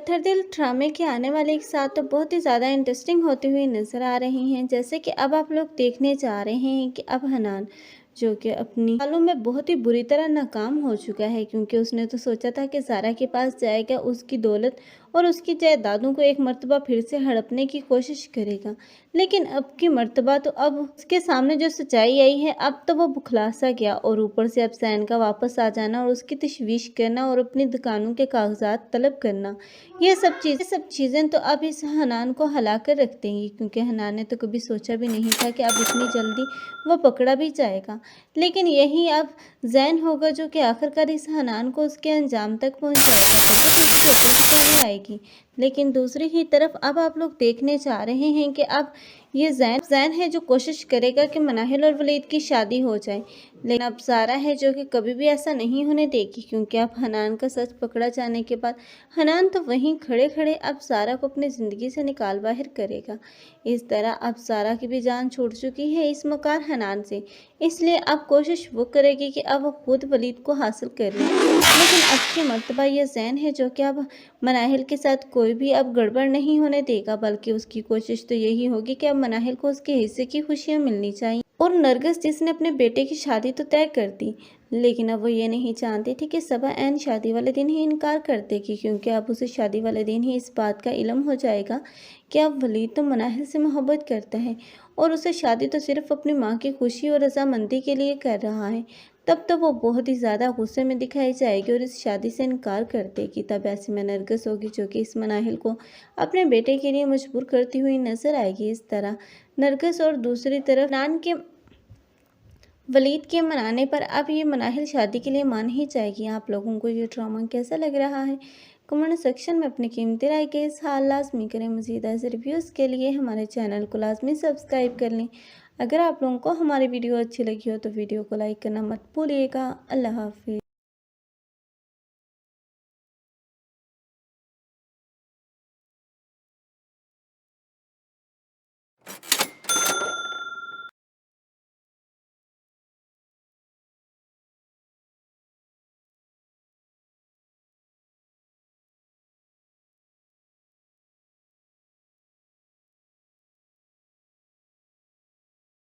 पत्थर दिल ड्रामे के आने वाले एक साथ तो बहुत ही ज़्यादा इंटरेस्टिंग होती हुई नज़र आ रही हैं। जैसे कि अब आप लोग देखने जा रहे हैं कि अब हनान जो कि अपनी चालों में बहुत ही बुरी तरह नाकाम हो चुका है, क्योंकि उसने तो सोचा था कि ज़ारा के पास जाएगा, उसकी दौलत और उसकी जायदादों को एक मर्तबा फिर से हड़पने की कोशिश करेगा। लेकिन अब की मर्तबा तो अब उसके सामने जो सच्चाई आई है, अब तो वो बुखला सा गया और ऊपर से अब सैन का वापस आ जाना और उसकी तशवीश करना और अपनी दुकानों के कागजात तलब करना, ये सब चीज़ें तो अब इस हनान को हिला कर रख देंगी, क्योंकि हनान ने तो कभी सोचा भी नहीं था कि अब इतनी जल्दी वो पकड़ा भी जाएगा। लेकिन यही अब ज़ैन होगा जो कि आखिरकार इस हनान को उसके अंजाम तक पहुंचाएगा, तभी तो उसके ऊपर सच्चाई आएगी। लेकिन दूसरी ही तरफ अब आप लोग देखने जा रहे हैं कि अब ये ज़ैन है जो कोशिश करेगा कि मनाहिल और वलीद की शादी हो जाए। लेकिन अब ज़ारा है जो कि कभी भी ऐसा नहीं होने देगी, क्योंकि अब हनान का सच पकड़ा जाने के बाद हनान तो वहीं खड़े खड़े अब ज़ारा को अपनी ज़िंदगी से निकाल बाहर करेगा। इस तरह अब ज़ारा की भी जान छूट चुकी है इस मकार हनान से, इसलिए अब कोशिश वो करेगी कि अब वो खुद वलीद को हासिल कर ले। लेकिन अब की मर्तबा ये ज़ैन है जो कि अब मनाहिल के साथ कोई भी अब गड़बड़ नहीं होने देगा, बल्कि उसकी कोशिश तो यही होगी कि अब मनाहिल को उसके हिस्से की खुशियाँ मिलनी चाहिए। और नरगिस जिसने अपने बेटे की शादी तो तय कर दी, लेकिन अब वो ये नहीं जानती थी कि सबा ऐन शादी वाले दिन ही इनकार कर देगी, क्योंकि अब उसे शादी वाले दिन ही इस बात का इल्म हो जाएगा कि अब वलीद तो मनाहिल से मोहब्बत करता है और उसे शादी तो सिर्फ अपनी माँ की खुशी और रजामंदी के लिए कर रहा है। तब तो वो बहुत ही ज़्यादा गुस्से में दिखाई जाएगी और इस शादी से इनकार कर देगी। तब ऐसे में नरगिस होगी जो कि इस मनाहिल को अपने बेटे के लिए मजबूर करती हुई नजर आएगी। इस तरह नरगिस और दूसरी तरफ नान के वलीद के मनाने पर अब ये मनाहिल शादी के लिए मान ही जाएगी। आप लोगों को ये ड्रामा कैसा लग रहा है, कमेंट सेक्शन में अपनी कीमती राय के साथ लाजमी करें। मज़ीद ऐसे रिव्यूज़ के लिए हमारे चैनल को लाजमी सब्सक्राइब कर लें। अगर आप लोगों को हमारी वीडियो अच्छी लगी हो तो वीडियो को लाइक करना मत भूलिएगा। अल्लाह हाफिज़।